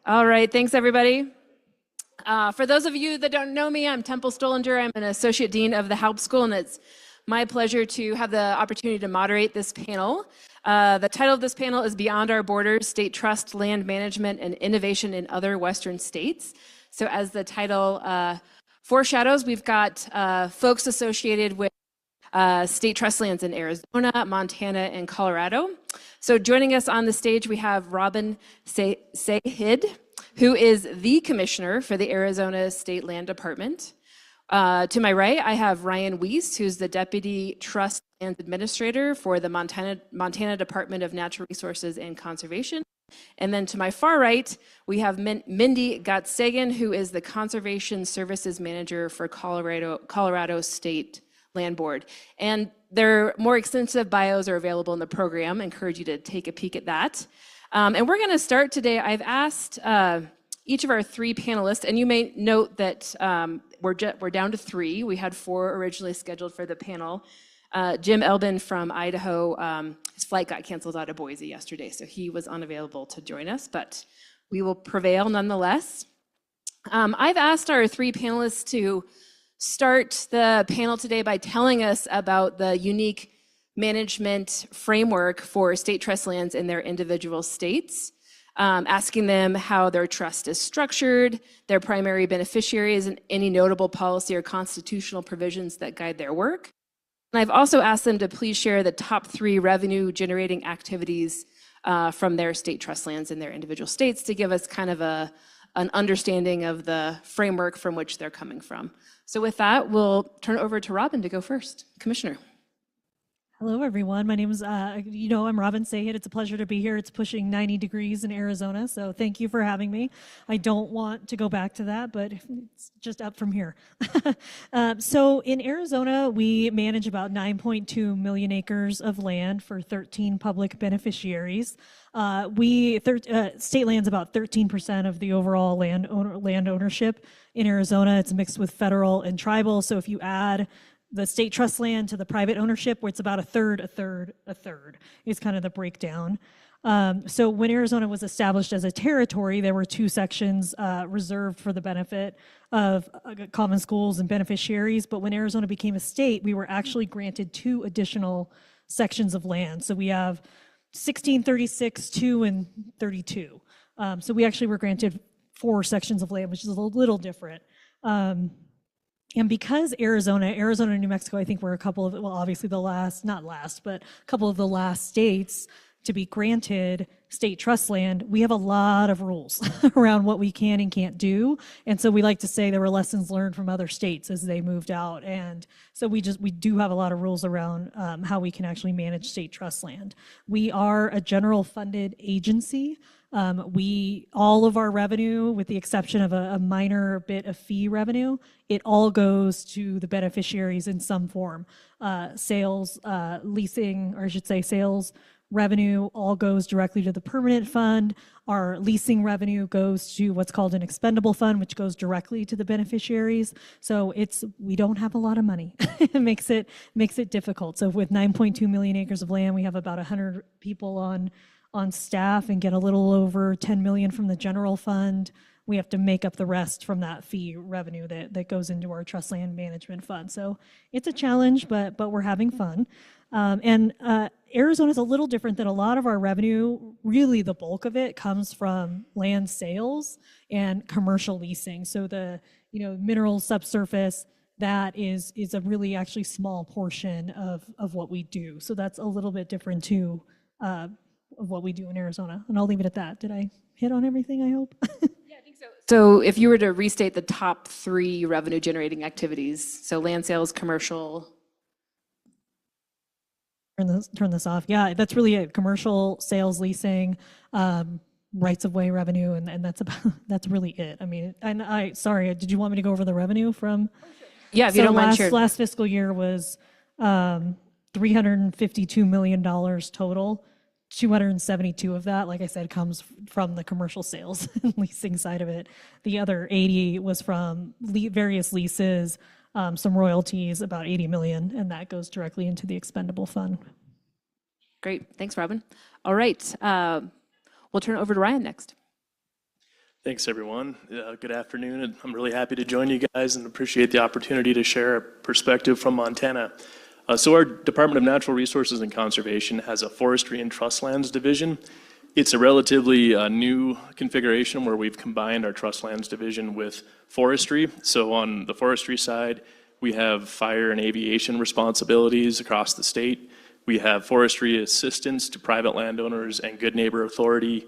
All right, thanks everybody. For those of you that don't know me, I'm Temple Stoellinger. I'm an Associate Dean of the Haub School, and it's my pleasure to have the opportunity to moderate this panel. The title of this panel is Beyond Our Borders, State Trust, Land Management, and Innovation in Other Western States. So as the title foreshadows, we've got folks associated with state trust lands in Arizona, Montana, and Colorado. So joining us on the stage, we have Robyn Sahid, who is the commissioner for the Arizona State Land Department. To my right, I have Ryan Weiss, who's the Deputy Trust Lands Administrator for the Montana Department of Natural Resources and Conservation. And then to my far right, we have Mindy Gottsegen, who is the Conservation Services Manager for Colorado State Land Board. And their more extensive bios are available in the program. I encourage you to take a peek at that. And we're going to start today. I've asked each of our three panelists, and you may note that we're down to three. We had four originally scheduled for the panel. Jim Elbin from Idaho, his flight got canceled out of Boise yesterday, so he was unavailable to join us, but we will prevail nonetheless. I've asked our three panelists to start the panel today by telling us about the unique management framework for state trust lands in their individual states, asking them how their trust is structured, their primary beneficiaries, and any notable policy or constitutional provisions that guide their work. And I've also asked them to please share the top three revenue-generating activities from their state trust lands in their individual states to give us kind of an understanding of the framework from which they're coming from. So with that, we'll turn it over to Robyn to go first. Commissioner. Hello, everyone. My name is, I'm Robyn Sahid. It's a pleasure to be here. It's pushing 90 degrees in Arizona, so thank you for having me. I don't want to go back to that, but it's just up from here. So in Arizona, we manage about 9.2 million acres of land for 13 public beneficiaries. State land's about 13% of the overall land ownership in Arizona. It's mixed with federal and tribal, so if you add the state trust land to the private ownership, where it's about a third is kind of the breakdown. So when Arizona was established as a territory, there were two sections reserved for the benefit of common schools and beneficiaries. But when Arizona became a state, we were actually granted two additional sections of land. So we have 16, 36, 2, and 32. So we actually were granted 4 sections of land, which is a little different. And because Arizona and New Mexico, I think were a couple of, well, obviously but a couple of the last states to be granted state trust land, we have a lot of rules around what we can and can't do. And so we like to say there were lessons learned from other states as they moved out. And so we do have a lot of rules around how we can actually manage state trust land. We are a general funded agency. All of our revenue, with the exception of a minor bit of fee revenue, it all goes to the beneficiaries in some form. Sales, leasing, or I should say sales revenue all goes directly to the permanent fund. Our leasing revenue goes to what's called an expendable fund, which goes directly to the beneficiaries. So we don't have a lot of money. It makes it difficult. So with 9.2 million acres of land, we have about 100 people on staff and get a little over 10 million from the general fund. We have to make up the rest from that fee revenue that goes into our trust land management fund. So it's a challenge, but we're having fun. Arizona is a little different than a lot of our revenue. Really, the bulk of it comes from land sales and commercial leasing. So the mineral subsurface, that is a really actually small portion of what we do. So that's a little bit different too. Of what we do in Arizona. And I'll leave it at that. Did I hit on everything, I hope? Yeah, I think so. So if you were to restate the top 3 revenue generating activities, so land sales, commercial. Turn this off. Yeah, that's really it. Commercial, sales, leasing, rights of way revenue, and that's really it. I mean, sorry, did you want me to go over the revenue from? Yeah, if you don't mind, sure. Last fiscal year was $352 million total. 272 of that, like I said, comes from the commercial sales and leasing side of it. The other 80 was from various leases, some royalties, about 80 million, and that goes directly into the expendable fund. Great, thanks, Robyn. All right, we'll turn it over to Ryan next. Thanks, everyone. Good afternoon, and I'm really happy to join you guys and appreciate the opportunity to share a perspective from Montana. So our Department of Natural Resources and Conservation has a Forestry and Trust Lands Division. It's a relatively new configuration where we've combined our Trust Lands Division with forestry. So on the forestry side, we have fire and aviation responsibilities across the state. We have forestry assistance to private landowners and good neighbor authority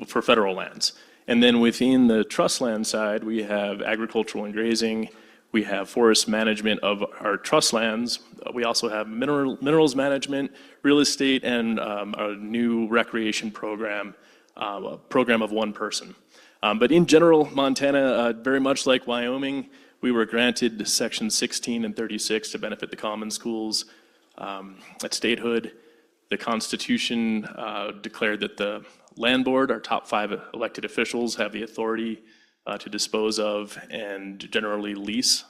for federal lands. And then within the trust land side, we have agricultural and grazing. We have forest management of our trust lands. We also have minerals management, real estate, and a new recreation program, a program of one person. But in general, Montana, very much like Wyoming, we were granted Section 16 and 36 to benefit the common schools at statehood. The Constitution declared that the land board, our top 5 elected officials, have the authority to dispose of and generally lease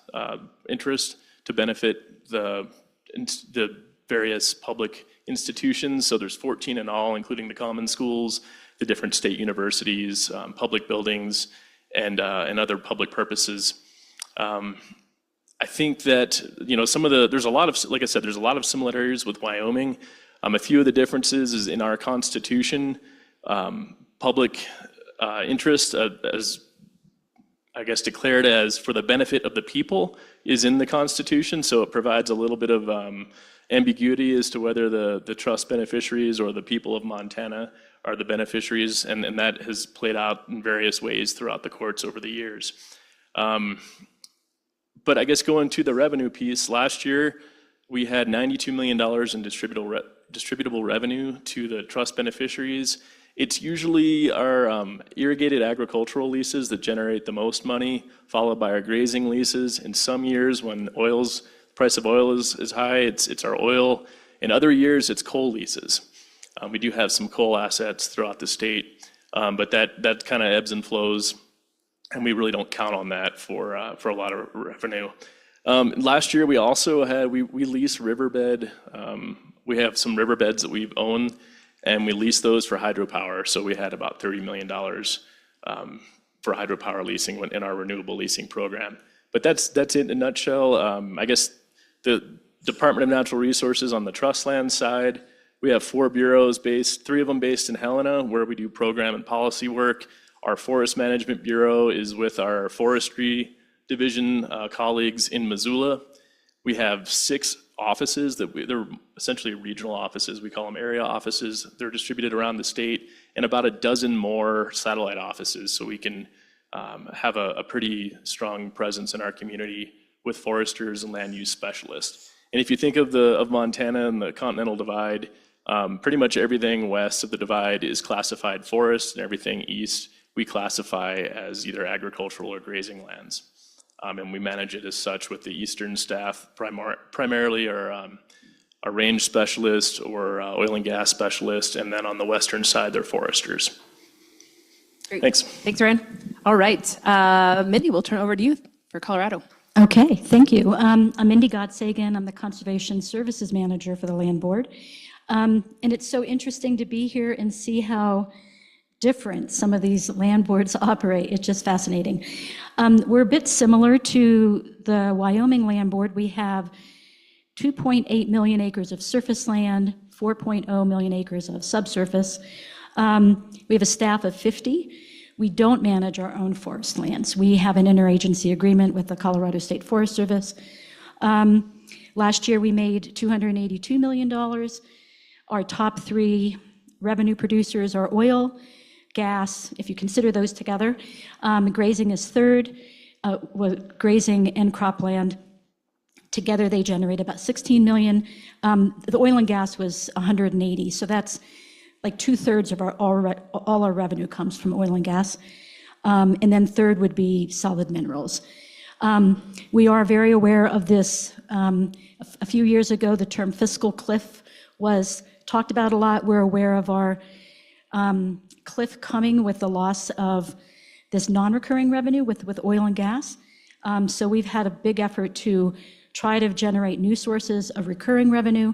interest to benefit the various public institutions. So there's 14 in all, including the common schools, the different state universities, public buildings, and other public purposes. I think that, you know, there's a lot of, like I said, there's a lot of similarities with Wyoming. A few of the differences is in our Constitution, public interest, as I guess declared as for the benefit of the people, is in the Constitution. So it provides a little bit of ambiguity as to whether the trust beneficiaries or the people of Montana are the beneficiaries, and that has played out in various ways throughout the courts over the years. But I guess going to the revenue piece, last year we had $92 million in distributable revenue to the trust beneficiaries. It's usually our irrigated agricultural leases that generate the most money, followed by our grazing leases. In some years when price of oil is high, it's our oil. In other years, it's coal leases. We do have some coal assets throughout the state, but that kind of ebbs and flows, and we really don't count on that for a lot of revenue. Last year, we also had, we lease riverbed. We have some riverbeds that we've owned, and we lease those for hydropower. So we had about $30 million for hydropower leasing in our renewable leasing program. But that's it in a nutshell. I guess the Department of Natural Resources on the trust land side, we have 4 bureaus 3 of them based in Helena, where we do program and policy work. Our Forest Management Bureau is with our Forestry Division colleagues in Missoula. We have 6 offices they're essentially regional offices. We call them area offices. They're distributed around the state, and about a dozen more satellite offices, so we can have a pretty strong presence in our community with foresters and land use specialists. And if you think of Montana and the Continental Divide, pretty much everything west of the divide is classified forest, and everything east we classify as either agricultural or grazing lands. And we manage it as such with the eastern staff, primarily our range specialist or oil and gas specialist, and then on the western side, they're foresters. Great. Thanks. Thanks, Ryan. All right, Mindy, we'll turn over to you for Colorado. Okay, thank you. I'm Mindy Gottsegen. I'm the Conservation Services Manager for the Land Board. And it's so interesting to be here and see how different some of these land boards operate. It's just fascinating. We're a bit similar to the Wyoming Land Board. We have 2.8 million acres of surface land, 4.0 million acres of subsurface. We have a staff of 50. We don't manage our own forest lands. We have an interagency agreement with the Colorado State Forest Service. Last year we made $282 million. Our top 3 revenue producers are oil, gas, if you consider those together. Grazing is third. Grazing and cropland, together they generate about 16 million. The oil and gas was 180, so that's like 2/3 of all our revenue comes from oil and gas. And then third would be solid minerals. We are very aware of this. A few years ago, the term fiscal cliff was talked about a lot. We're aware of our cliff coming with the loss of this non-recurring revenue with oil and gas. So we've had a big effort to try to generate new sources of recurring revenue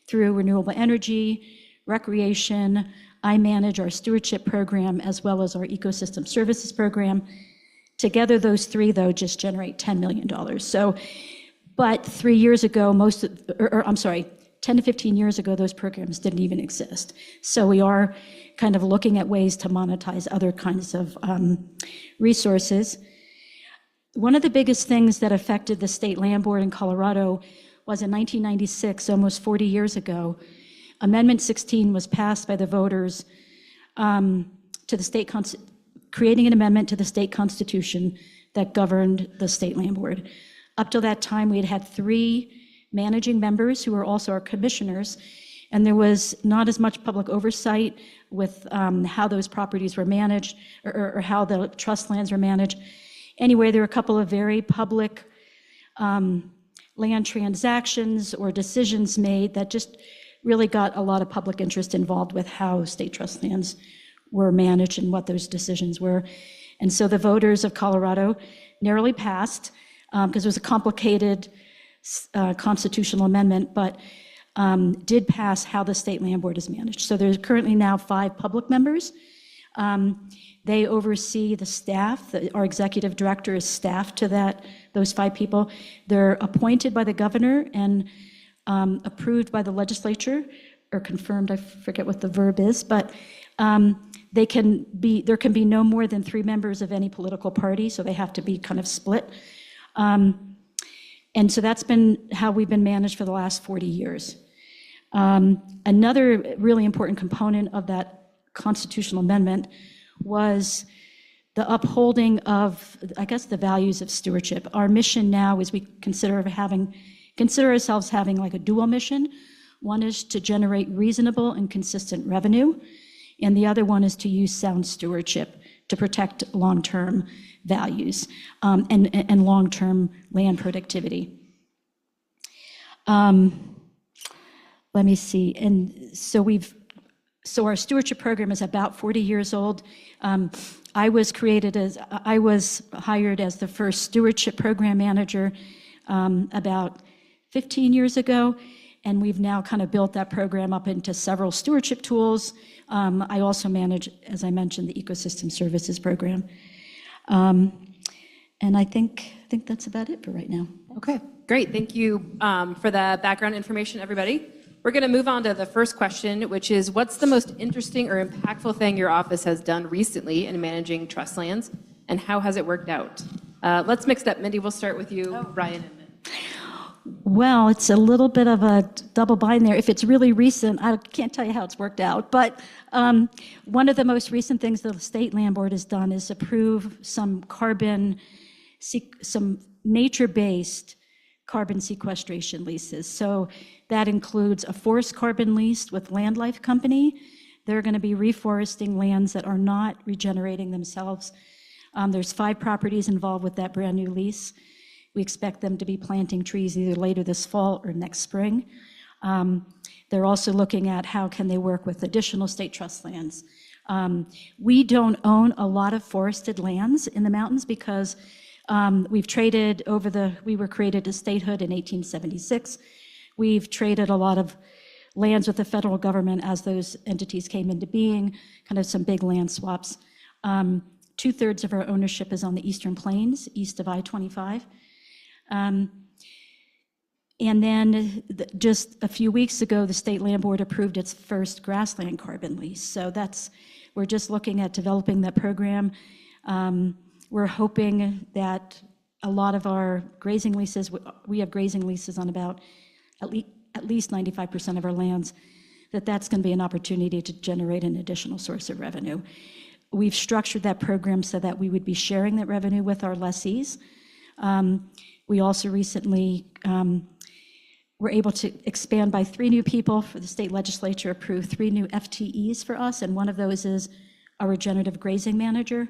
through renewable energy, recreation, I manage our stewardship program as well as our ecosystem services program. Together, those three, though, just generate $10 million. So, but 3 years ago, 10 to 15 years ago, those programs didn't even exist. So we are kind of looking at ways to monetize other kinds of resources. One of the biggest things that affected the state land board in Colorado was in 1996, almost 40 years ago, Amendment 16 was passed by the voters to the state, creating an amendment to the state constitution that governed the state land board. Up till that time, we had had 3 managing members who were also our commissioners, and there was not as much public oversight with how those properties were managed or how the trust lands were managed. Anyway, there were a couple of very public land transactions or decisions made that just really got a lot of public interest involved with how state trust lands were managed and what those decisions were. And so the voters of Colorado narrowly passed, because it was a complicated constitutional amendment, but did pass how the state land board is managed. So there's currently now 5 public members. They oversee the staff. Our executive director is staff to those 5 people. They're appointed by the governor and approved by the legislature, or confirmed, I forget what the verb is, but there can be no more than 3 members of any political party, so they have to be kind of split. And so that's been how we've been managed for the last 40 years. Another really important component of that constitutional amendment was the upholding of, I guess, the values of stewardship. Our mission now is we consider ourselves having like a dual mission. One is to generate reasonable and consistent revenue, and the other one is to use sound stewardship to protect long-term values and long-term land productivity. Let me see. And so our stewardship program is about 40 years old. I was hired as the first stewardship program manager about 15 years ago, and we've now kind of built that program up into several stewardship tools. I also manage, as I mentioned, the ecosystem services program. And I think that's about it for right now. Okay, great. Thank you for the background information, everybody. We're going to move on to the first question, which is, what's the most interesting or impactful thing your office has done recently in managing trust lands, and how has it worked out? Let's mix it up. Mindy, we'll start with you, Brian. Well, it's a little bit of a double bind there. If it's really recent, I can't tell you how it's worked out. But one of the most recent things the state land board has done is approve some nature-based carbon sequestration leases. So that includes a forest carbon lease with Land Life Company. They're going to be reforesting lands that are not regenerating themselves. There's 5 properties involved with that brand new lease. We expect them to be planting trees either later this fall or next spring. They're also looking at how can they work with additional state trust lands. We don't own a lot of forested lands in the mountains because we were created as statehood in 1876. We've traded a lot of lands with the federal government as those entities came into being, kind of some big land swaps. 2/3 of our ownership is on the Eastern Plains, east of I-25. And then just a few weeks ago, the state land board approved its first grassland carbon lease. So we're just looking at developing that program. We're hoping that a lot of our grazing leases, we have grazing leases on about at least 95% of our lands, that's going to be an opportunity to generate an additional source of revenue. We've structured that program so that we would be sharing that revenue with our lessees. We also recently were able to expand by 3 new people. For the state legislature approved 3 new FTEs for us, and one of those is a regenerative grazing manager.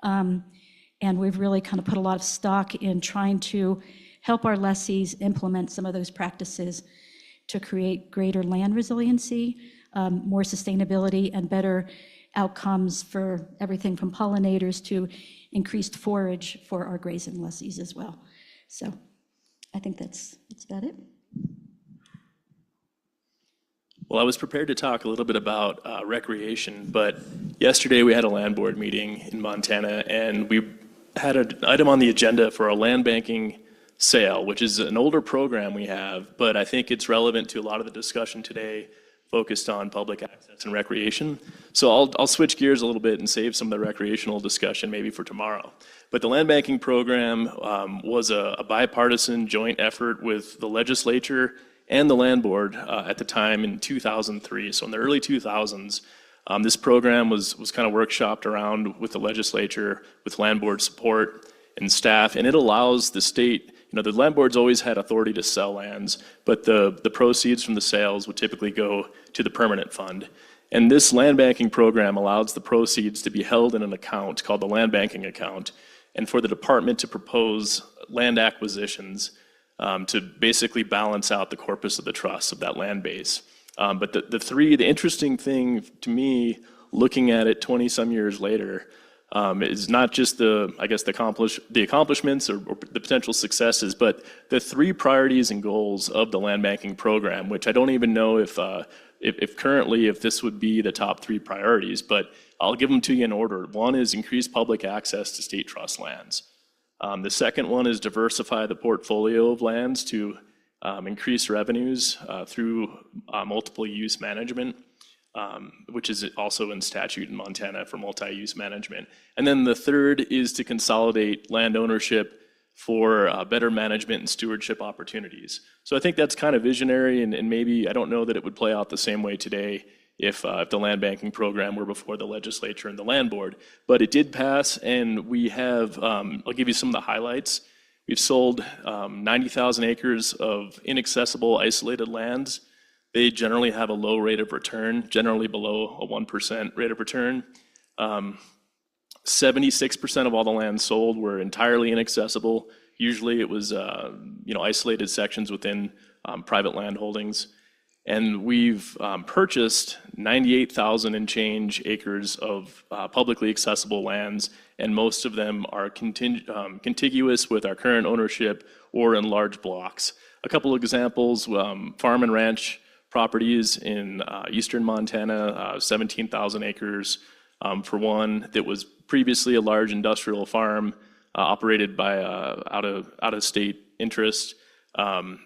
And we've really kind of put a lot of stock in trying to help our lessees implement some of those practices to create greater land resiliency, more sustainability, and better outcomes for everything from pollinators to increased forage for our grazing lessees as well. So I think that's about it. Well, I was prepared to talk a little bit about recreation, but yesterday we had a land board meeting in Montana, and we had an item on the agenda for a land banking sale, which is an older program we have, but I think it's relevant to a lot of the discussion today focused on public access and recreation. So I'll switch gears a little bit and save some of the recreational discussion maybe for tomorrow. But the land banking program was a bipartisan joint effort with the legislature and the land board at the time in 2003. So in the early 2000s, this program was kind of workshopped around with the legislature, with land board support and staff, and it allows the state, the land board's always had authority to sell lands, but the proceeds from the sales would typically go to the permanent fund. And this land banking program allows the proceeds to be held in an account called the land banking account, and for the department to propose land acquisitions to basically balance out the corpus of the trust of that land base. But the interesting thing to me, looking at it 20-some years later, is not just the accomplishments or the potential successes, but the three priorities and goals of the land banking program, which I don't even know if currently this would be the top three priorities, but I'll give them to you in order. One is increase public access to state trust lands. The second one is diversify the portfolio of lands to increase revenues through multiple use management, which is also in statute in Montana for multi-use management. And then the third is to consolidate land ownership for better management and stewardship opportunities. So I think that's kind of visionary, and maybe I don't know that it would play out the same way today if the land banking program were before the legislature and the land board. But it did pass, and we have, I'll give you some of the highlights. We've sold 90,000 acres of inaccessible isolated lands. They generally have a low rate of return, generally below a 1% rate of return. 76% of all the land sold were entirely inaccessible. Usually it was isolated sections within private land holdings. And we've purchased 98,000 and change acres of publicly accessible lands, and most of them are contiguous with our current ownership or in large blocks. A couple of examples, farm and ranch properties in eastern Montana, 17,000 acres for one, that was previously a large industrial farm operated by out-of-state interest.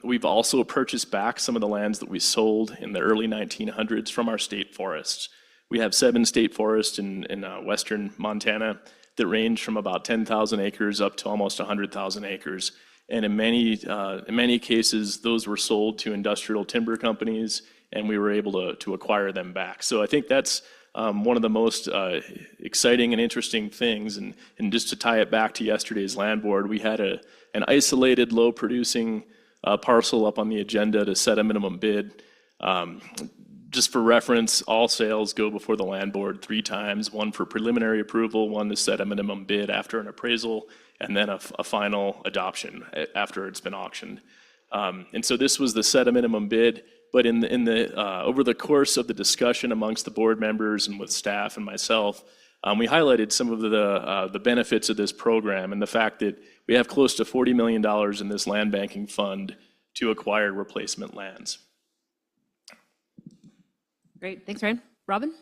We've also purchased back some of the lands that we sold in the early 1900s from our state forests. We have 7 state forests in western Montana that range from about 10,000 acres up to almost 100,000 acres. And in many cases, those were sold to industrial timber companies, and we were able to acquire them back. So I think that's one of the most exciting and interesting things. And just to tie it back to yesterday's land board, we had an isolated, low-producing parcel up on the agenda to set a minimum bid. Just for reference, all sales go before the land board 3 times, one for preliminary approval, one to set a minimum bid after an appraisal, and then a final adoption after it's been auctioned. And so this was the set a minimum bid, but over the course of the discussion amongst the board members and with staff and myself, we highlighted some of the benefits of this program and the fact that we have close to $40 million in this land banking fund to acquire replacement lands. Great, thanks, Ryan. Robyn?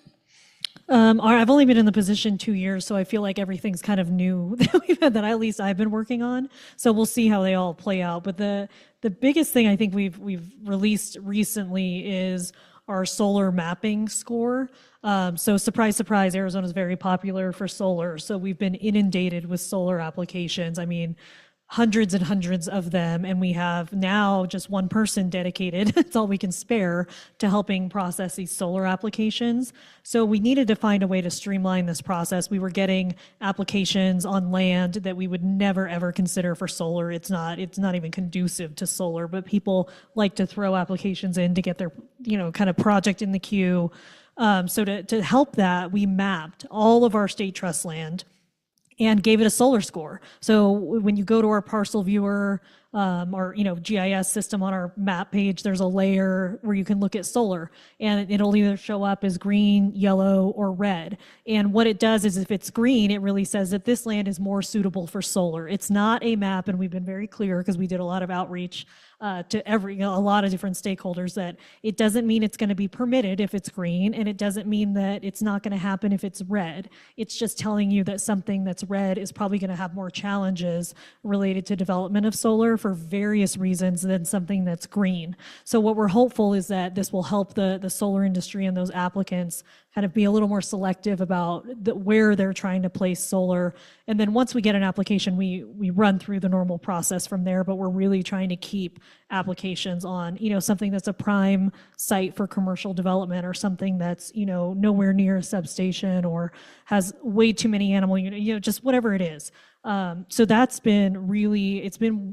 I've only been in the position 2 years, so I feel like everything's kind of new that at least I've been working on. So we'll see how they all play out. But the biggest thing I think we've released recently is our solar mapping score. So surprise, surprise, Arizona is very popular for solar. So we've been inundated with solar applications. I mean, hundreds and hundreds of them, and we have now just one person dedicated, it's all we can spare, to helping process these solar applications. So we needed to find a way to streamline this process. We were getting applications on land that we would never ever consider for solar. It's not even conducive to solar, but people like to throw applications in to get their kind of project in the queue. So to help that, we mapped all of our state trust land and gave it a solar score. So when you go to our parcel viewer our GIS system on our map page, there's a layer where you can look at solar, and it'll either show up as green, yellow, or red. And what it does is if it's green, it really says that this land is more suitable for solar. It's not a map, and we've been very clear because we did a lot of outreach to a lot of different stakeholders, that it doesn't mean it's going to be permitted if it's green, and it doesn't mean that it's not going to happen if it's red. It's just telling you that something that's red is probably going to have more challenges related to development of solar for various reasons than something that's green. So what we're hopeful is that this will help the solar industry and those applicants kind of be a little more selective about where they're trying to place solar. And then once we get an application, we run through the normal process from there, but we're really trying to keep applications on, something that's a prime site for commercial development, or something that's, nowhere near a substation or has way too many animal units, just whatever it is. So it's been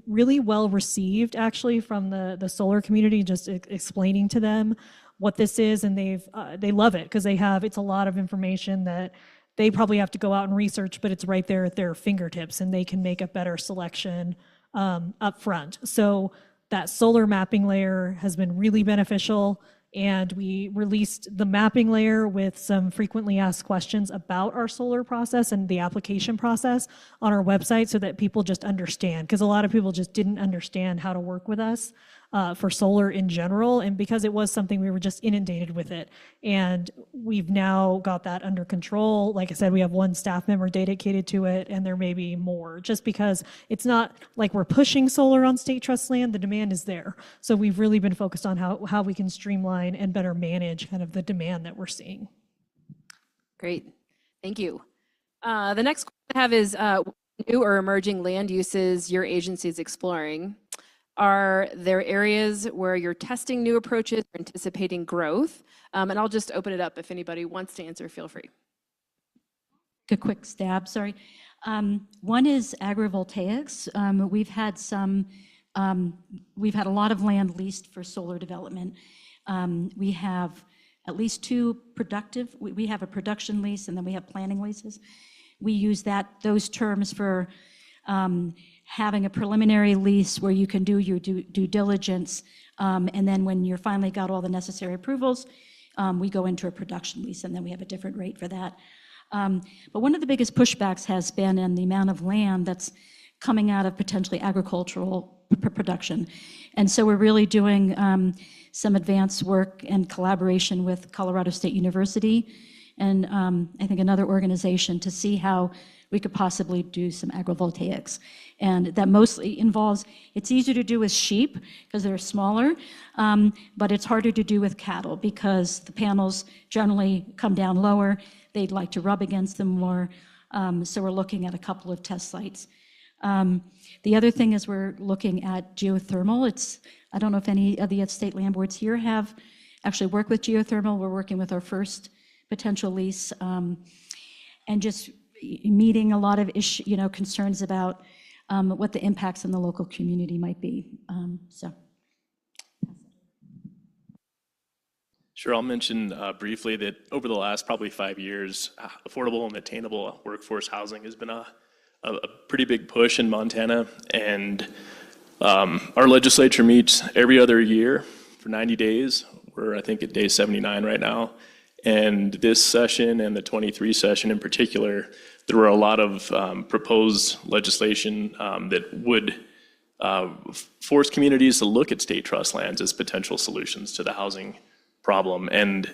really well received actually from the solar community, just explaining to them what this is, and they love it because it's a lot of information that they probably have to go out and research, but it's right there at their fingertips, and they can make a better selection up front. So that solar mapping layer has been really beneficial, and we released the mapping layer with some frequently asked questions about our solar process and the application process on our website, so that people just understand, because a lot of people just didn't understand how to work with us for solar in general, and because it was something we were just inundated with it. And we've now got that under control. Like I said, we have one staff member dedicated to it, and there may be more, just because it's not like we're pushing solar on state trust land, the demand is there. So we've really been focused on how we can streamline and better manage kind of the demand that we're seeing. Great, thank you. The next question I have is new or emerging land uses your agency is exploring. Are there areas where you're testing new approaches or anticipating growth? And I'll just open it up. If anybody wants to answer, feel free. A quick stab, sorry. One is agrivoltaics. We've had a lot of land leased for solar development. We have at least two productive, we have a production lease, and then we have planning leases. We use those terms for having a preliminary lease where you can do your due diligence, and then when you're finally got all the necessary approvals, we go into a production lease, and then we have a different rate for that. But one of the biggest pushbacks has been in the amount of land that's coming out of potentially agricultural production. And so we're really doing some advanced work and collaboration with Colorado State University and I think another organization to see how we could possibly do some agrivoltaics. And that mostly involves, it's easier to do with sheep because they're smaller, but it's harder to do with cattle because the panels generally come down lower. They'd like to rub against them more. So we're looking at a couple of test sites. The other thing is we're looking at geothermal. I don't know if any of the state land boards here have actually worked with geothermal. We're working with our first potential lease, and just meeting a lot of concerns about what the impacts in the local community might be. Sure, I'll mention briefly that over the last probably 5 years, affordable and attainable workforce housing has been a pretty big push in Montana, and our legislature meets every other year for 90 days. We're, I think, at day 79 right now. And this session and the 23 session in particular, there were a lot of proposed legislation that would force communities to look at state trust lands as potential solutions to the housing problem. And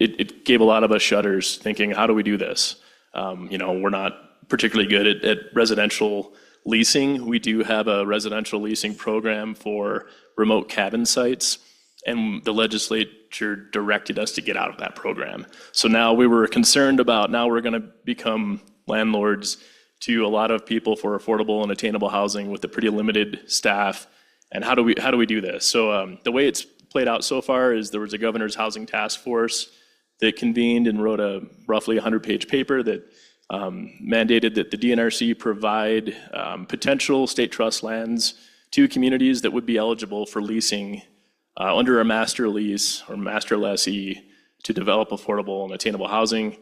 it gave a lot of us shudders thinking, how do we do this? We're not particularly good at residential leasing. We do have a residential leasing program for remote cabin sites, and the legislature directed us to get out of that program. So now we were concerned about, now we're going to become landlords to a lot of people for affordable and attainable housing with a pretty limited staff. And how do we do this? So the way it's played out so far is there was a governor's housing task force that convened and wrote a roughly 100-page paper that mandated that the DNRC provide potential state trust lands to communities that would be eligible for leasing under a master lease or master lessee to develop affordable and attainable housing.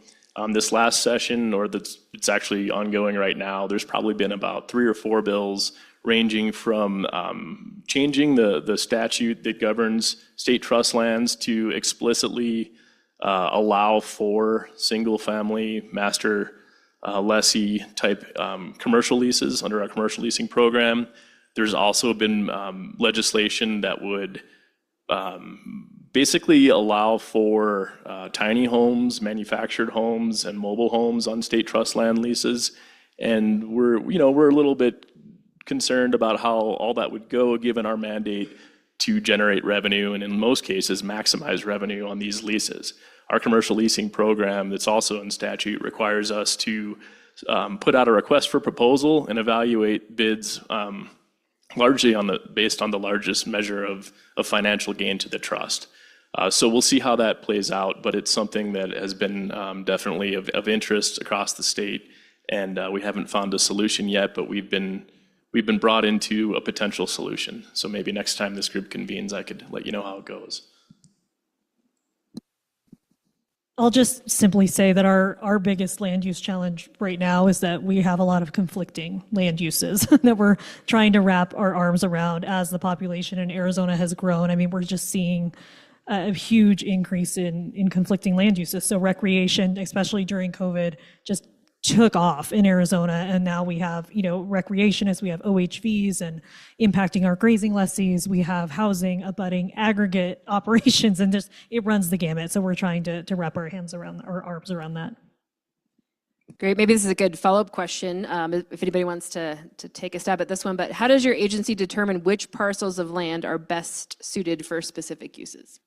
This last session, it's actually ongoing right now, there's probably been about 3 or 4 bills ranging from changing the statute that governs state trust lands to explicitly allow for single-family master lessee type commercial leases under our commercial leasing program. There's also been legislation that would basically allow for tiny homes, manufactured homes, and mobile homes on state trust land leases. And we're a little bit concerned about how all that would go given our mandate to generate revenue and in most cases maximize revenue on these leases. Our commercial leasing program that's also in statute requires us to put out a request for proposal and evaluate bids largely based on the largest measure of financial gain to the trust. So we'll see how that plays out, but it's something that has been definitely of interest across the state, and we haven't found a solution yet, but we've been brought into a potential solution. So maybe next time this group convenes, I could let you know how it goes. I'll just simply say that our biggest land use challenge right now is that we have a lot of conflicting land uses that we're trying to wrap our arms around as the population in Arizona has grown. I mean, we're just seeing a huge increase in conflicting land uses. So recreation, especially during COVID, just took off in Arizona, and now we have, recreation as we have OHVs and impacting our grazing lessees. We have housing, abutting, aggregate operations, and just it runs the gamut. So we're trying to wrap our arms around that. Great. Maybe this is a good follow-up question if anybody wants to take a stab at this one. But how does your agency determine which parcels of land are best suited for specific uses?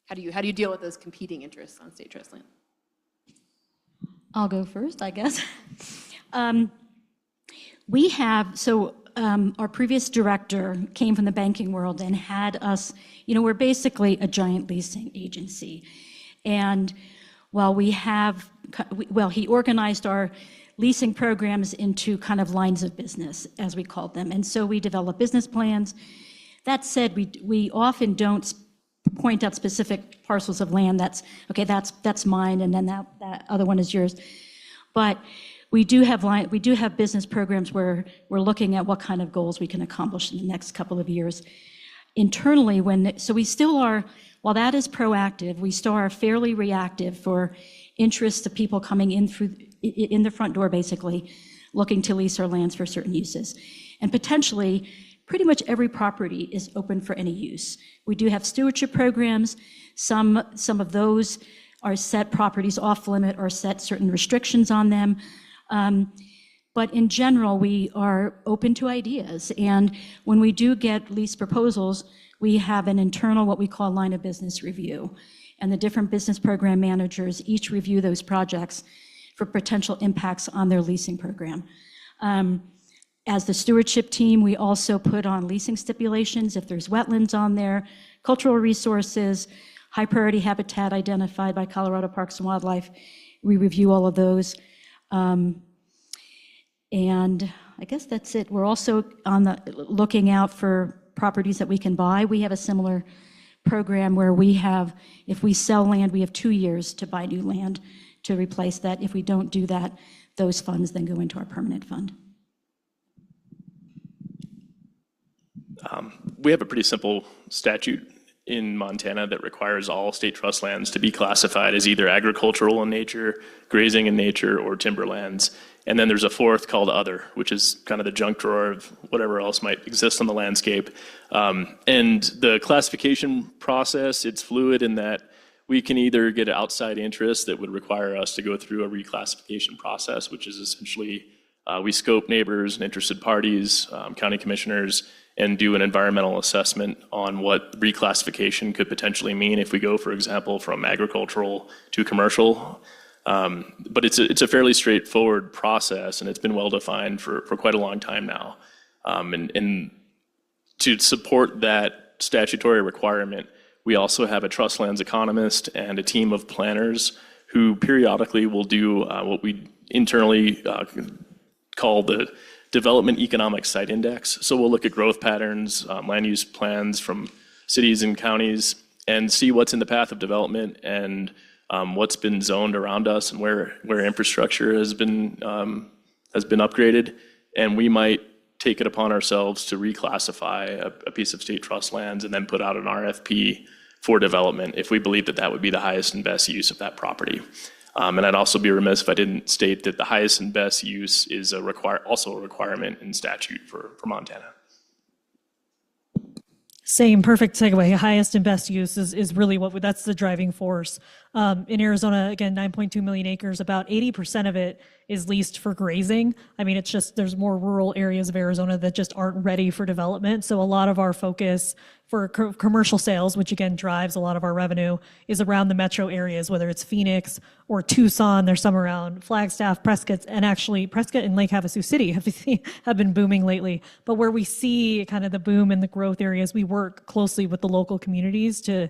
How do you deal with those competing interests on state trust land? I'll go first, I guess. Our previous director came from the banking world and had us, we're basically a giant leasing agency. And he organized our leasing programs into kind of lines of business, as we called them. And so we develop business plans. That said, we often don't point out specific parcels of land that's mine, and then that other one is yours. But we do have business programs where we're looking at what kind of goals we can accomplish in the next couple of years. Internally, we still are, while that is proactive, we still are fairly reactive for interests of people coming in the front door, basically, looking to lease our lands for certain uses. And potentially, pretty much every property is open for any use. We do have stewardship programs. Some of those are set properties off limit or set certain restrictions on them. But in general, we are open to ideas. And when we do get lease proposals, we have an internal, what we call line of business review. And the different business program managers each review those projects for potential impacts on their leasing program. As the stewardship team, we also put on leasing stipulations if there's wetlands on there, cultural resources, high priority habitat identified by Colorado Parks and Wildlife. We review all of those. And I guess that's it. We're also looking out for properties that we can buy. We have a similar program where if we sell land, we have 2 years to buy new land to replace that. If we don't do that, those funds then go into our permanent fund. We have a pretty simple statute in Montana that requires all state trust lands to be classified as either agricultural in nature, grazing in nature, or timberlands. And then there's a fourth called other, which is kind of the junk drawer of whatever else might exist on the landscape. And the classification process, it's fluid in that we can either get outside interest that would require us to go through a reclassification process, which is essentially we scope neighbors and interested parties, county commissioners, and do an environmental assessment on what reclassification could potentially mean if we go, for example, from agricultural to commercial. But it's a fairly straightforward process, and it's been well defined for quite a long time now. And to support that statutory requirement, we also have a trust lands economist and a team of planners who periodically will do what we internally call the Development Economic Site Index. So we'll look at growth patterns, land use plans from cities and counties, and see what's in the path of development and what's been zoned around us and where infrastructure has been upgraded, and we might take it upon ourselves to reclassify a piece of state trust lands and then put out an RFP for development if we believe that that would be the highest and best use of that property. And I'd also be remiss if I didn't state that the highest and best use is also a requirement in statute for Montana. Same, perfect segue. Highest and best use is really that's the driving force. In Arizona, again, 9.2 million acres, about 80% of it is leased for grazing. I mean, it's just, there's more rural areas of Arizona that just aren't ready for development. So a lot of our focus for commercial sales, which again drives a lot of our revenue, is around the metro areas, whether it's Phoenix or Tucson. There's some around Flagstaff, Prescott, and actually Prescott and Lake Havasu City have been booming lately. But where we see kind of the boom and the growth areas, we work closely with the local communities to,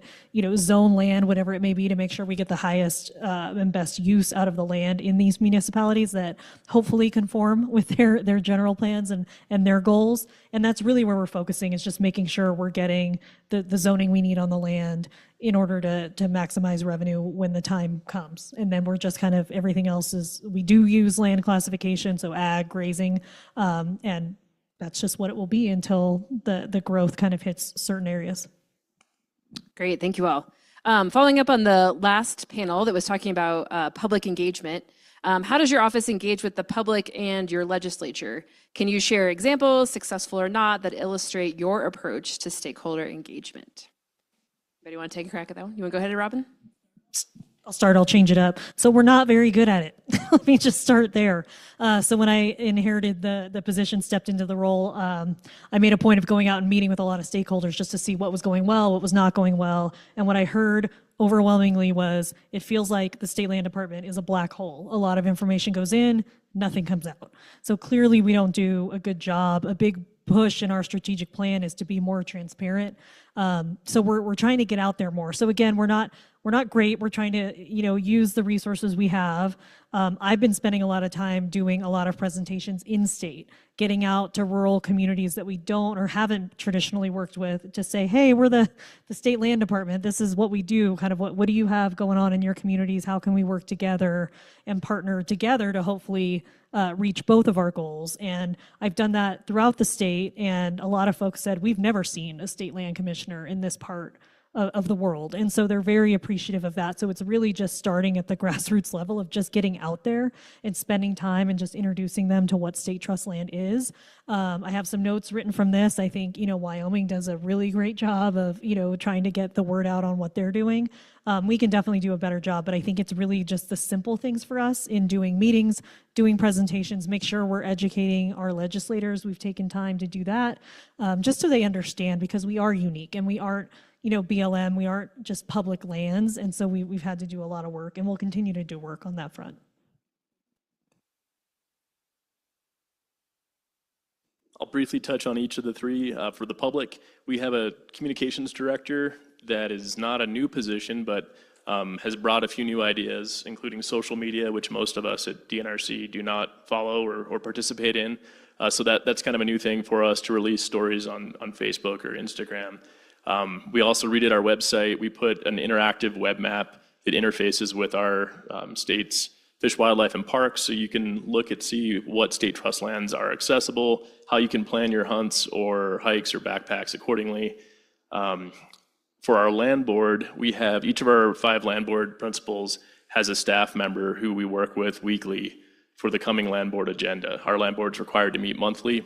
zone land, whatever it may be, to make sure we get the highest and best use out of the land in these municipalities that hopefully conform with their general plans and their goals. And that's really where we're focusing, is just making sure we're getting the zoning we need on the land in order to maximize revenue when the time comes. And then we're just kind of, everything else is, we do use land classification, so ag, grazing, and that's just what it will be until the growth kind of hits certain areas. Great, thank you all. Following up on the last panel that was talking about public engagement, how does your office engage with the public and your legislature? Can you share examples, successful or not, that illustrate your approach to stakeholder engagement? Anybody want to take a crack at that one? You want to go ahead, Robyn? I'll start, I'll change it up. So we're not very good at it. Let me just start there. So when I inherited the position, stepped into the role, I made a point of going out and meeting with a lot of stakeholders just to see what was going well, what was not going well. And what I heard overwhelmingly was, it feels like the state land department is a black hole. A lot of information goes in, nothing comes out. So clearly we don't do a good job. A big push in our strategic plan is to be more transparent. So we're trying to get out there more. So again, we're not great. We're trying to, use the resources we have. I've been spending a lot of time doing a lot of presentations in state, getting out to rural communities that we don't or haven't traditionally worked with to say, hey, we're the state land department. This is what we do. Kind of what do you have going on in your communities? How can we work together and partner together to hopefully reach both of our goals? And I've done that throughout the state, and a lot of folks said, we've never seen a state land commissioner in this part of the world. And so they're very appreciative of that. So it's really just starting at the grassroots level of just getting out there and spending time and just introducing them to what state trust land is. I have some notes written from this. I think, Wyoming does a really great job of, trying to get the word out on what they're doing. We can definitely do a better job, but I think it's really just the simple things for us in doing meetings, doing presentations, make sure we're educating our legislators. We've taken time to do that, just so they understand, because we are unique and we aren't, BLM, we aren't just public lands. And so we've had to do a lot of work, and we'll continue to do work on that front. I'll briefly touch on each of the three. For the public, we have a communications director that is not a new position, but has brought a few new ideas, including social media, which most of us at DNRC do not follow or participate in. So that's kind of a new thing for us, to release stories on Facebook or Instagram. We also redid our website. We put an interactive web map that interfaces with our state's Fish, Wildlife, and Parks, so you can look and see what state trust lands are accessible, how you can plan your hunts or hikes or backpacks accordingly. For our land board, we have each of our 5 land board principals has a staff member who we work with weekly for the coming land board agenda. Our land board is required to meet monthly,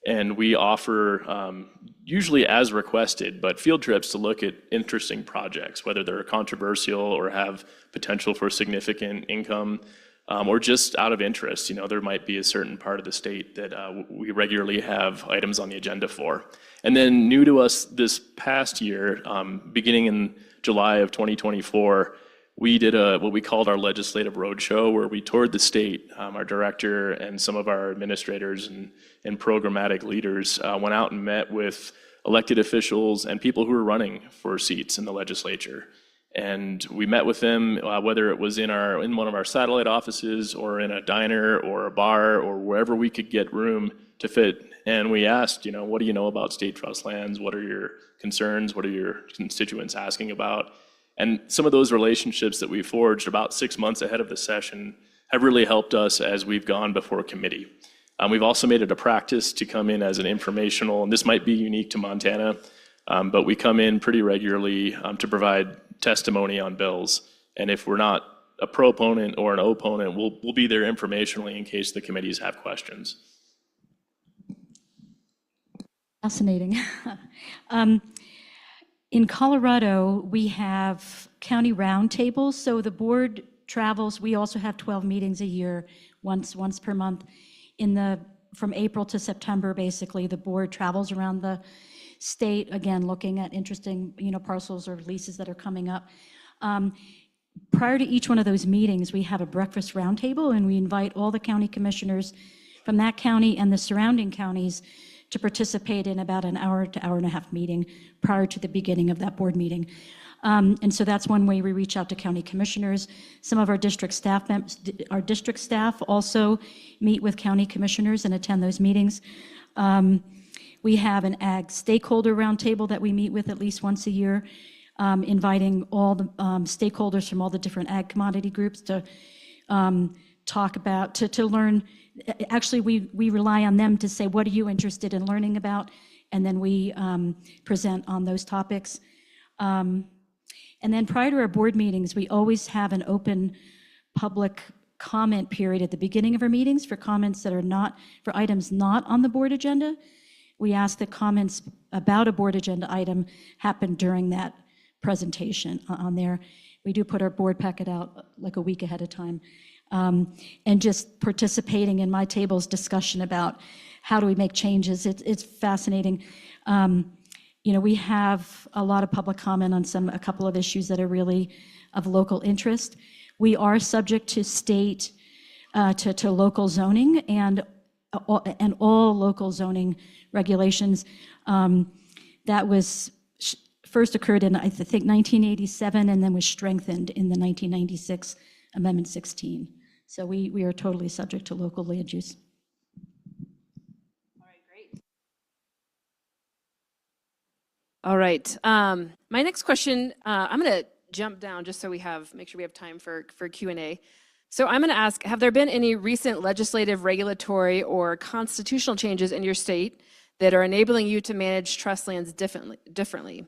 and we offer, usually as requested, but field trips to look at interesting projects, whether they're controversial or have potential for significant income, or just out of interest. There might be a certain part of the state that we regularly have items on the agenda for. And then new to us this past year, beginning in July of 2024, we did what we called our legislative roadshow, where we toured the state. Our director and some of our administrators and programmatic leaders went out and met with elected officials and people who were running for seats in the legislature. And we met with them, whether it was in one of our satellite offices or in a diner or a bar or wherever we could get room to fit. And we asked, what do you know about state trust lands? What are your concerns? What are your constituents asking about? And some of those relationships that we forged about 6 months ahead of the session have really helped us as we've gone before committee. We've also made it a practice to come in as an informational, and this might be unique to Montana, but we come in pretty regularly to provide testimony on bills. And if we're not a proponent or an opponent, we'll be there informationally in case the committees have questions. Fascinating. In Colorado, we have county roundtables. So the board travels. We also have 12 meetings a year, once per month. From April to September, basically, the board travels around the state, again, looking at interesting, parcels or leases that are coming up. Prior to each one of those meetings, we have a breakfast roundtable, and we invite all the county commissioners from that county and the surrounding counties to participate in about an hour to hour and a half meeting prior to the beginning of that board meeting. And so that's one way we reach out to county commissioners. Some of our district staff also meet with county commissioners and attend those meetings. We have an ag stakeholder roundtable that we meet with at least once a year, inviting all the stakeholders from all the different ag commodity groups to talk about, to learn. Actually, we rely on them to say, what are you interested in learning about? And then we present on those topics. And then prior to our board meetings, we always have an open public comment period at the beginning of our meetings for comments that are not, for items not on the board agenda. We ask that comments about a board agenda item happen during that presentation on there. We do put our board packet out like a week ahead of time. And just participating in my table's discussion about how do we make changes. It's fascinating. We have a lot of public comment on a couple of issues that are really of local interest. We are subject to state, to local zoning and all local zoning regulations. That was first occurred in, I think, 1987, and then was strengthened in the 1996 Amendment 16. So we are totally subject to local land use. All right. My next question, I'm going to jump down just so make sure we have time for Q&A. So I'm going to ask, have there been any recent legislative, regulatory, or constitutional changes in your state that are enabling you to manage trust lands differently?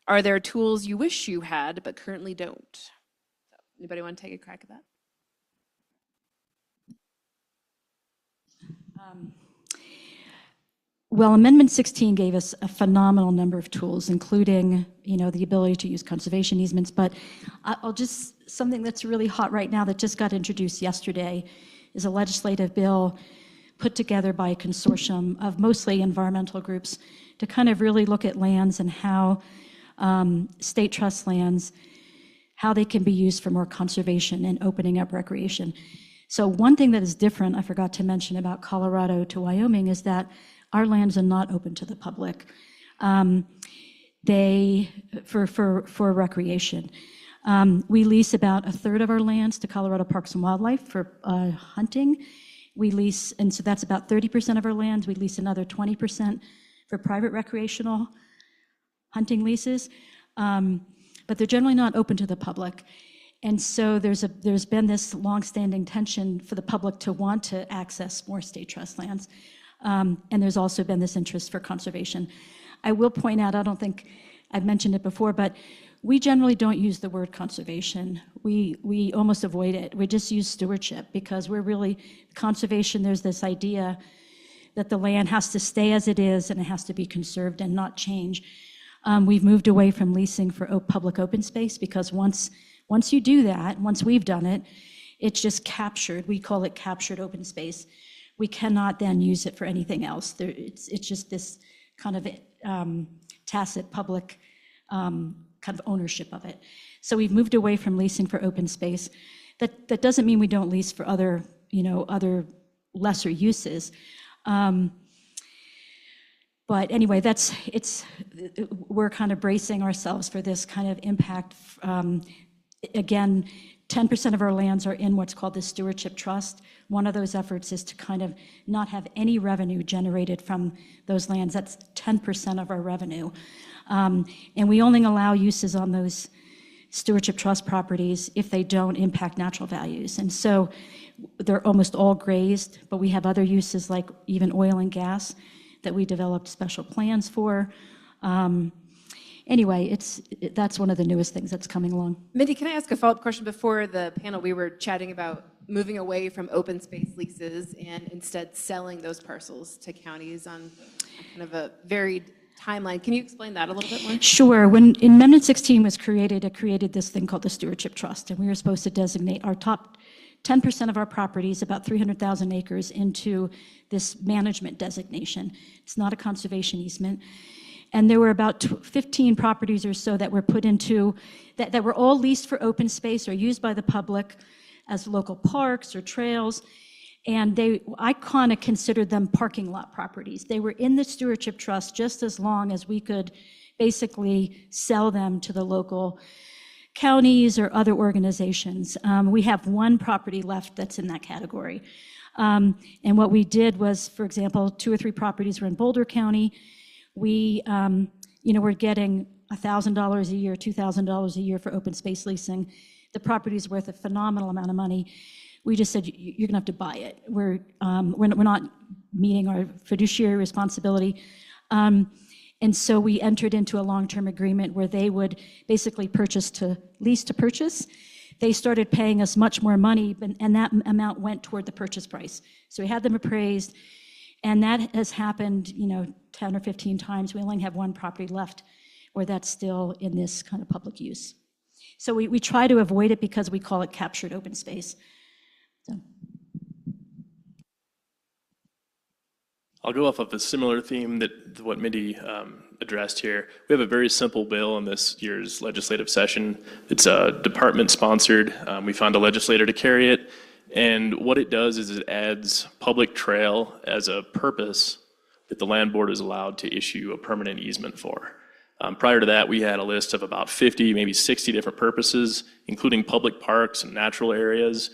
Are there tools you wish you had but currently don't? Anybody want to take a crack at that? Well, Amendment 16 gave us a phenomenal number of tools, including, the ability to use conservation easements. But something that's really hot right now that just got introduced yesterday is a legislative bill put together by a consortium of mostly environmental groups to kind of really look at lands and how state trust lands, how they can be used for more conservation and opening up recreation. So one thing that is different, I forgot to mention about Colorado to Wyoming, is that our lands are not open to the public. For recreation. We lease about a third of our lands to Colorado Parks and Wildlife for hunting. We lease, and so that's about 30% of our lands. We lease another 20% for private recreational hunting leases, but they're generally not open to the public. And so there's been this longstanding tension for the public to want to access more state trust lands. And there's also been this interest for conservation. I will point out, I don't think I've mentioned it before, but we generally don't use the word conservation. We almost avoid it. We just use stewardship, because we're really, conservation, there's this idea that the land has to stay as it is and it has to be conserved and not change. We've moved away from leasing for public open space, because once you do that, once we've done it, it's just captured. We call it captured open space. We cannot then use it for anything else. It's just this kind of tacit public kind of ownership of it. So we've moved away from leasing for open space. That doesn't mean we don't lease for other lesser uses. But anyway, we're kind of bracing ourselves for this kind of impact. Again, 10% of our lands are in what's called the stewardship trust. One of those efforts is to kind of not have any revenue generated from those lands. That's 10% of our revenue. And we only allow uses on those stewardship trust properties if they don't impact natural values. And so they're almost all grazed, but we have other uses like even oil and gas that we developed special plans for. Anyway, that's one of the newest things that's coming along. Mindy, can I ask a follow-up question? Before the panel, we were chatting about moving away from open space leases and instead selling those parcels to counties on kind of a varied timeline. Can you explain that a little bit more? Sure. When Amendment 16 was created, it created this thing called the Stewardship Trust, and we were supposed to designate our top 10% of our properties, about 300,000 acres, into this management designation. It's not a conservation easement. And there were about 15 properties or so that were put into, that were all leased for open space or used by the public as local parks or trails. And I kind of considered them parking lot properties. They were in the Stewardship Trust just as long as we could basically sell them to the local counties or other organizations. We have one property left that's in that category. And what we did was, for example, 2 or 3 properties were in Boulder County. We, we're getting $1,000 a year, $2,000 a year for open space leasing. The property's worth a phenomenal amount of money. We just said, you're gonna have to buy it. We're not meeting our fiduciary responsibility. And so we entered into a long-term agreement where they would basically lease to purchase. They started paying us much more money, and that amount went toward the purchase price. So we had them appraised, and that has happened, 10 or 15 times. We only have one property left where that's still in this kind of public use. So we try to avoid it because we call it captured open space. So. I'll go off of a similar theme that what Mindy addressed here. We have a very simple bill in this year's legislative session. It's department sponsored. We found a legislator to carry it. And what it does is it adds public trail as a purpose that the land board is allowed to issue a permanent easement for. Prior to that, we had a list of about 50, maybe 60 different purposes, including public parks and natural areas.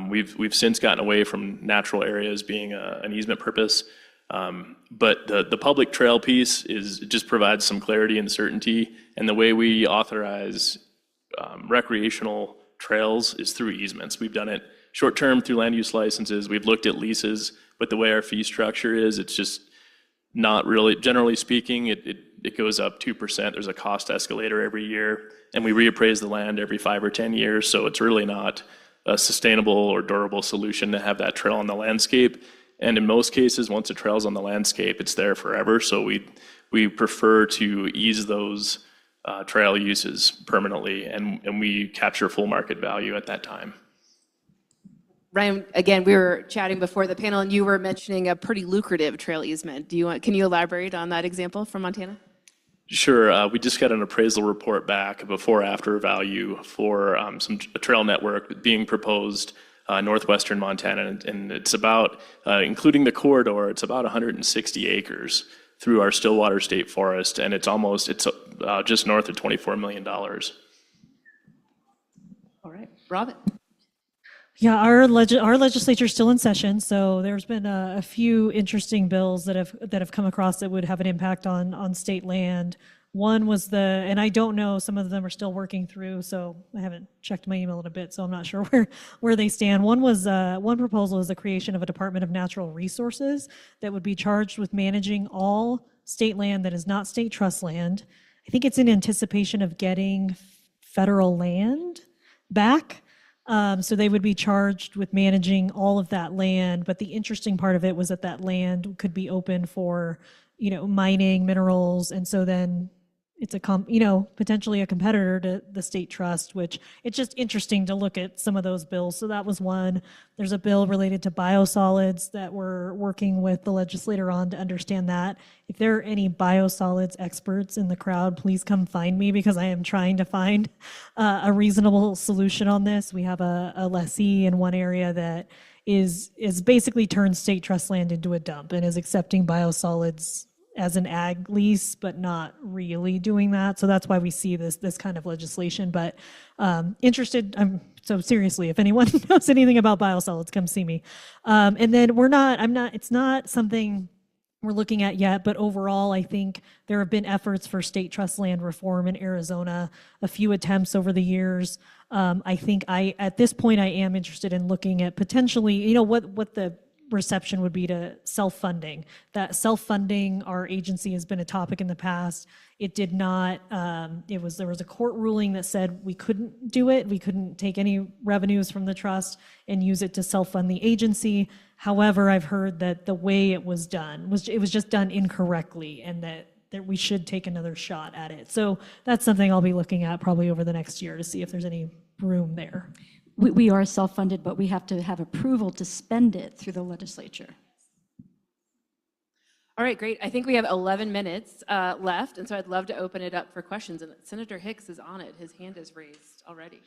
We've since gotten away from natural areas being an easement purpose. But the public trail piece just provides some clarity and certainty. And the way we authorize recreational trails is through easements. We've done it short-term through land use licenses. We've looked at leases, but the way our fee structure is, it's just not really, generally speaking, it goes up 2%. There's a cost escalator every year, and we reappraise the land every 5 or 10 years. So it's really not a sustainable or durable solution to have that trail on the landscape. And in most cases, once a trail's on the landscape, it's there forever. So we prefer to ease those trail uses permanently, and we capture full market value at that time. Ryan, again, we were chatting before the panel, and you were mentioning a pretty lucrative trail easement. Can you elaborate on that example from Montana? Sure. We just got an appraisal report back, a before-after value for a trail network being proposed northwestern Montana, and it's about, including the corridor, it's about 160 acres through our Stillwater State Forest, and it's just north of $24 million. All right, Robyn. Yeah, our legislature is still in session, so there's been a few interesting bills that have come across that would have an impact on state land. One was and I don't know, some of them are still working through, so I haven't checked my email in a bit, so I'm not sure where they stand. One proposal is the creation of a Department of Natural Resources that would be charged with managing all state land that is not state trust land. I think it's in anticipation of getting federal land back. So they would be charged with managing all of that land, but the interesting part of it was that land could be open for, mining minerals, and so then it's potentially a competitor to the state trust, which it's just interesting to look at some of those bills. So that was one. There's a bill related to biosolids that we're working with the legislator on to understand that. If there are any biosolids experts in the crowd, please come find me, because I am trying to find a reasonable solution on this. We have a lessee in one area that is basically turned state trust land into a dump and is accepting biosolids as an ag lease, but not really doing that. So that's why we see this kind of legislation. But so seriously, if anyone knows anything about biosolids, come see me. And then it's not something we're looking at yet, but overall, I think there have been efforts for state trust land reform in Arizona, a few attempts over the years. I think at this point, I am interested in looking at potentially, you know, what the reception would be to self-funding. That self-funding, our agency has been a topic in the past. It did not, there was a court ruling that said we couldn't do it. We couldn't take any revenues from the trust and use it to self-fund the agency. However, I've heard that the way it was done it was just done incorrectly, and that we should take another shot at it. So that's something I'll be looking at probably over the next year to see if there's any room there. We are self-funded, but we have to have approval to spend it through the legislature. All right, great. I think we have 11 minutes left, and so I'd love to open it up for questions. And Senator Hicks is on it. His hand is raised already.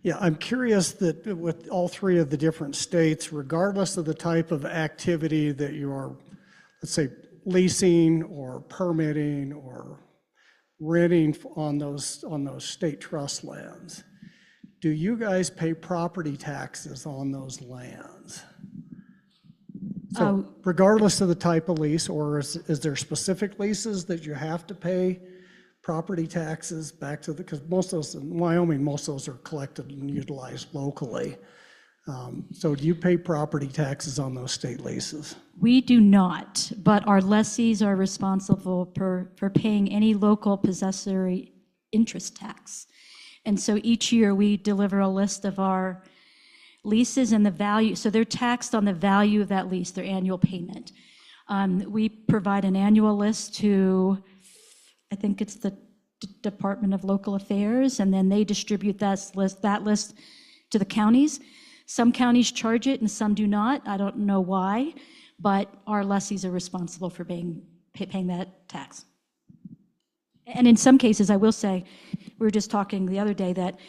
Yeah, I'm curious that with all three of the different states, regardless of the type of activity that you are, let's say, leasing or permitting or renting on those state trust lands, do you guys pay property taxes on those lands? So regardless of the type of lease, or is there specific leases that you have to pay property taxes back to because most of those in Wyoming, most of those are collected and utilized locally. So do you pay property taxes on those state leases? We do not, but our lessees are responsible for paying any local possessory interest tax. And so each year we deliver a list of our leases and the value. So they're taxed on the value of that lease, their annual payment. We provide an annual list to, I think it's the Department of Local Affairs, and then they distribute that list to the counties. Some counties charge it and some do not. I don't know why, but our lessees are responsible for paying that tax. And in some cases, I will say, we were just talking the other day that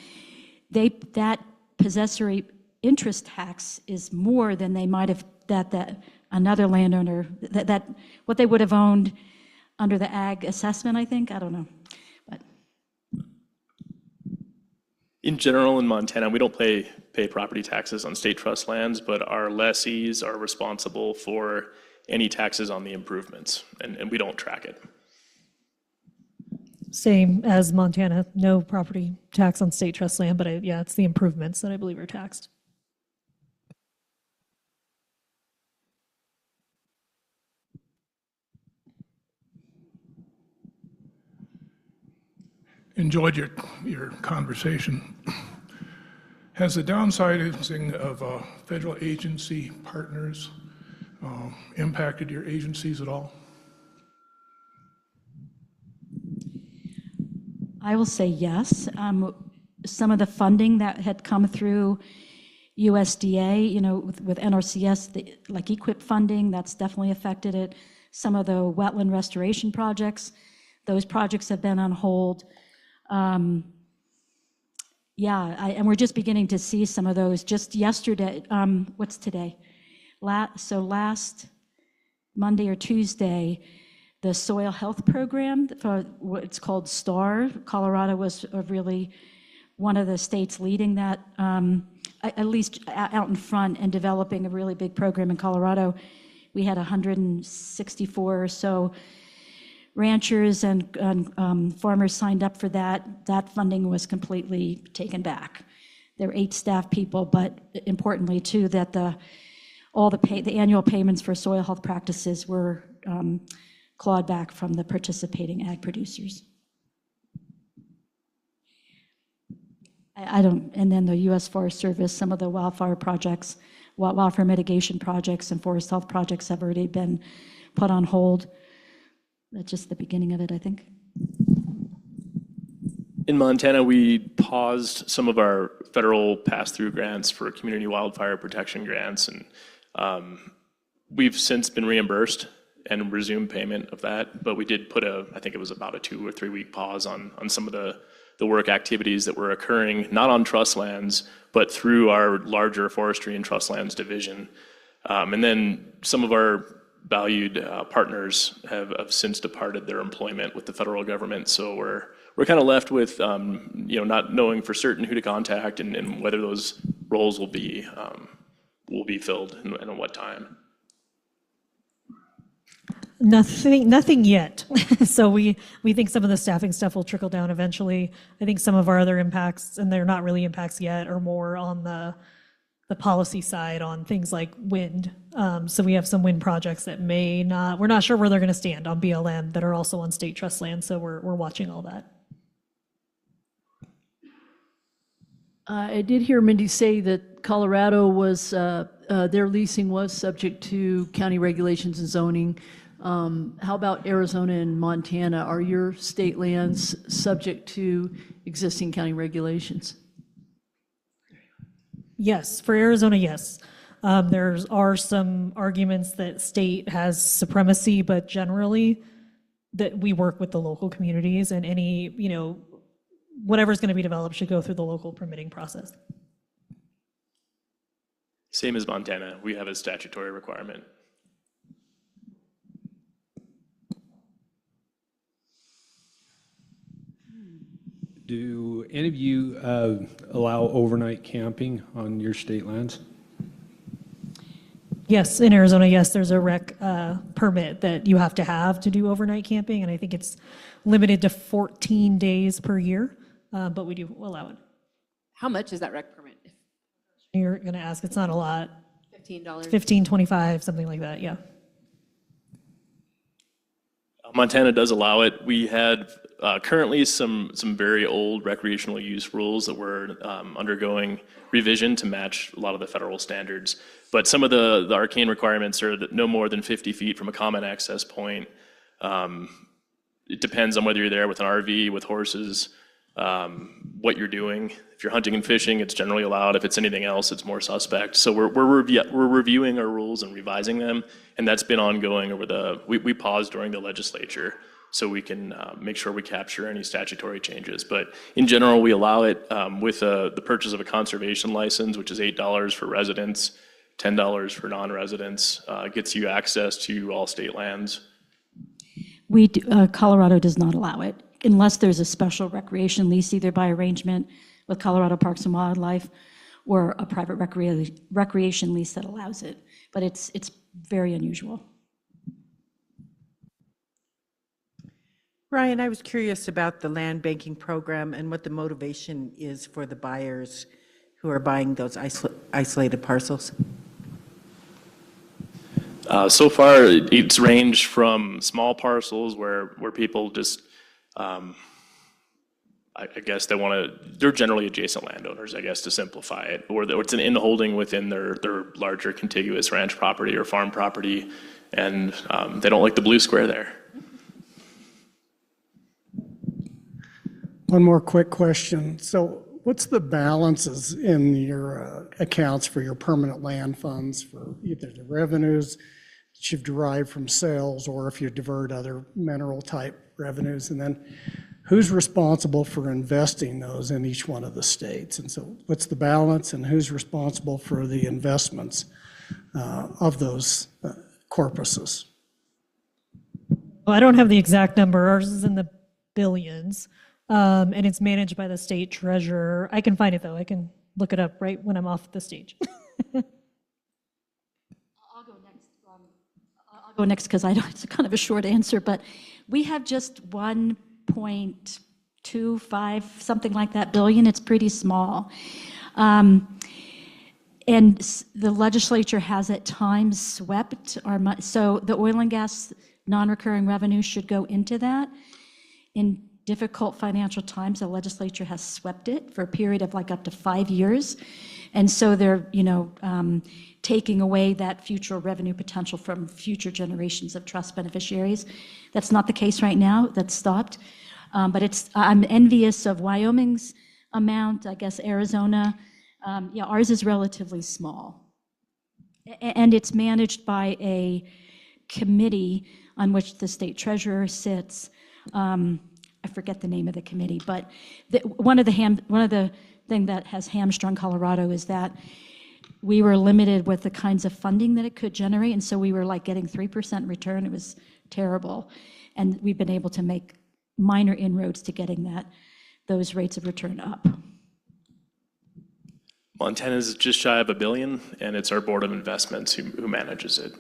that possessory interest tax is more than they might have, that another landowner, that what they would have owned under the ag assessment, I think. I don't know. But in general, in Montana, we don't pay property taxes on state trust lands, but our lessees are responsible for any taxes on the improvements, and we don't track it. Same as Montana, no property tax on state trust land, but yeah, it's the improvements that I believe are taxed. Enjoyed your conversation. Has the downsizing of federal agency partners impacted your agencies at all? I will say yes. Some of the funding that had come through USDA, with NRCS, like EQIP funding, that's definitely affected it. Some of the wetland restoration projects, those projects have been on hold. And we're just beginning to see some of those. Just yesterday, what's today? So last Monday or Tuesday, the soil health program, for what's called STAR, Colorado was really one of the states leading that, at least out in front and developing a really big program in Colorado. We had 164 or so ranchers and farmers signed up for that. That funding was completely taken back. There were 8 staff people, but importantly too, that the annual payments for soil health practices were clawed back from the participating ag producers. And then the U.S. Forest Service, some of the wildfire projects, wildfire mitigation projects and forest health projects have already been put on hold. That's just the beginning of it, I think. In Montana, we paused some of our federal pass-through grants for community wildfire protection grants, and we've since been reimbursed and resumed payment of that, but we did put I think it was about a 2 or 3 week pause on some of the work activities that were occurring, not on trust lands, but through our larger forestry and trust lands division. And then some of our valued partners have since departed their employment with the federal government, so we're kind of left with not knowing for certain who to contact and whether those roles will be filled and at what time. Nothing yet. So we think some of the staffing stuff will trickle down eventually. I think some of our other impacts, and they're not really impacts yet, are more on the policy side on things like wind. So we have some wind projects that we're not sure where they're going to stand on BLM that are also on state trust land. So we're watching all that. I did hear Mindy say that Colorado was, their leasing was subject to county regulations and zoning. How about Arizona and Montana? Are your state lands subject to existing county regulations? Yes, for Arizona, yes. There are some arguments that state has supremacy, but generally that we work with the local communities, and any, whatever's going to be developed should go through the local permitting process. Same as Montana, we have a statutory requirement. Do any of you allow overnight camping on your state lands? Yes, in Arizona, yes, there's a rec permit that you have to do overnight camping, and I think it's limited to 14 days per year, but we do allow it. How much is that rec permit? You're going to ask, it's not a lot. $15. 15, 25, something like that, yeah. Montana does allow it. We had currently some very old recreational use rules that were undergoing revision to match a lot of the federal standards. But some of the arcane requirements are that no more than 50 feet from a common access point. It depends on whether you're there with an RV, with horses, what you're doing. If you're hunting and fishing, it's generally allowed. If it's anything else, it's more suspect. So we're reviewing our rules and revising them, and that's been ongoing over we paused during the legislature so we can make sure we capture any statutory changes. But in general, we allow it with the purchase of a conservation license, which is $8 for residents, $10 for non-residents, gets you access to all state lands. Colorado does not allow it unless there's a special recreation lease, either by arrangement with Colorado Parks and Wildlife or a private recreation lease that allows it. But it's very unusual. Ryan, I was curious about the land banking program and what the motivation is for the buyers who are buying those isolated parcels. So far, it's ranged from small parcels where people just, I guess they're generally adjacent landowners, I guess, to simplify it, or it's an in-holding within their larger contiguous ranch property or farm property, and they don't like the blue square there. One more quick question. So what's the balances in your accounts for your permanent land funds for either the revenues that you've derived from sales or if you divert other mineral type revenues? And then who's responsible for investing those in each one of the states? And so what's the balance and who's responsible for the investments of those corpuses? Well, I don't have the exact number. Ours is in the billions. And it's managed by the state treasurer. I can find it though. I can look it up right when I'm off the stage. I'll go next because I know it's kind of a short answer, but we have just 1.25, something like that, billion. It's pretty small. And the legislature has at times swept our money. So the oil and gas non-recurring revenue should go into that. In difficult financial times, the legislature has swept it for a period of like up to 5 years. And so they're, taking away that future revenue potential from future generations of trust beneficiaries. That's not the case right now. That's stopped. But I'm envious of Wyoming's amount, I guess Arizona. Ours is relatively small. And it's managed by a committee on which the state treasurer sits. I forget the name of the committee, but one of the thing that has hamstrung Colorado is that we were limited with the kinds of funding that it could generate, and so we were like getting 3% return. It was terrible, and we've been able to make minor inroads to getting those rates of return up. Montana's just shy of $1 billion, and it's our Board of Investments who manages it.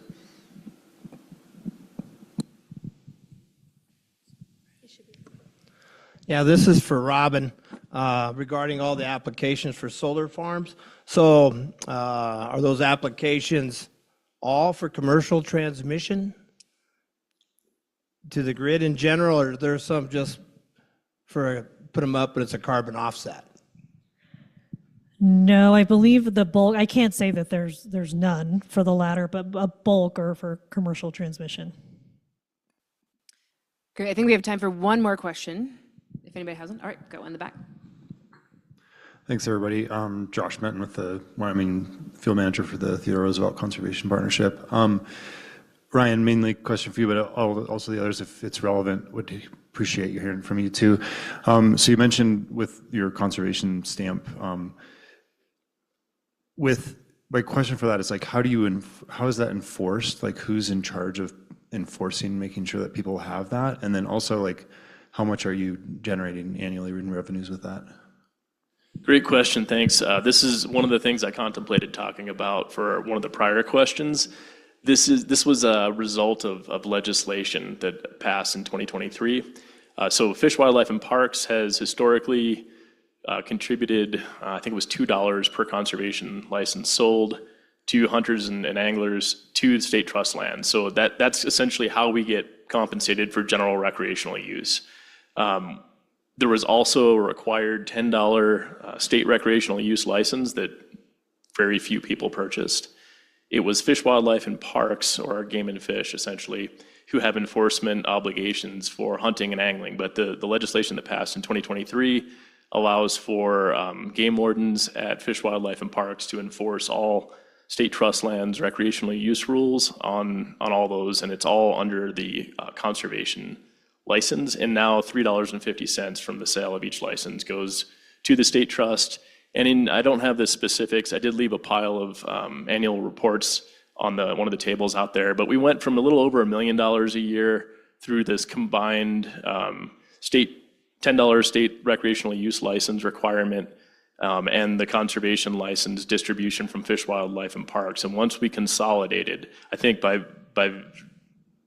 Yeah, this is for Robyn regarding all the applications for solar farms. So are those applications all for commercial transmission to the grid in general, or are there some just for put them up, but it's a carbon offset? No, I believe the bulk, I can't say that there's none for the latter, but a bulk or for commercial transmission. Great. I think we have time for one more question, if anybody hasn't. All right, got one in the back. Thanks, everybody. Josh Menton with the Wyoming Field Manager for the Theodore Roosevelt Conservation Partnership. Ryan, mainly question for you, but also the others, if it's relevant, would appreciate you hearing from you too. So you mentioned with your conservation stamp, my question for that is like, how is that enforced? Like, who's in charge of enforcing, making sure that people have that? And then also, like, how much are you generating annually in revenues with that? Great question, thanks. This is one of the things I contemplated talking about for one of the prior questions. This was a result of legislation that passed in 2023. So Fish, Wildlife, and Parks has historically contributed, I think it was $2 per conservation license sold to hunters and anglers to the state trust land. So that's essentially how we get compensated for general recreational use. There was also a required $10 state recreational use license that very few people purchased. It was Fish, Wildlife, and Parks, or Game and Fish, essentially, who have enforcement obligations for hunting and angling. But the legislation that passed in 2023 allows for game wardens at Fish, Wildlife, and Parks to enforce all state trust lands recreational use rules on all those, and it's all under the conservation license. And now $3.50 from the sale of each license goes to the state trust. And I don't have the specifics. I did leave a pile of annual reports on one of the tables out there, but we went from a little over $1 million a year through this combined $10 state recreational use license requirement and the conservation license distribution from Fish, Wildlife, and Parks. And once we consolidated, I think by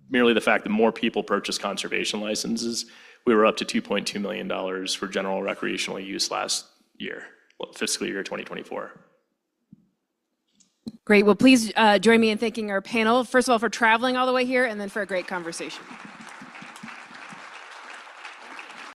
merely the fact that more people purchased conservation licenses, we were up to $2.2 million for general recreational use last year, fiscal year 2024. Great. Well, please join me in thanking our panel, first of all, for traveling all the way here, and then for a great conversation.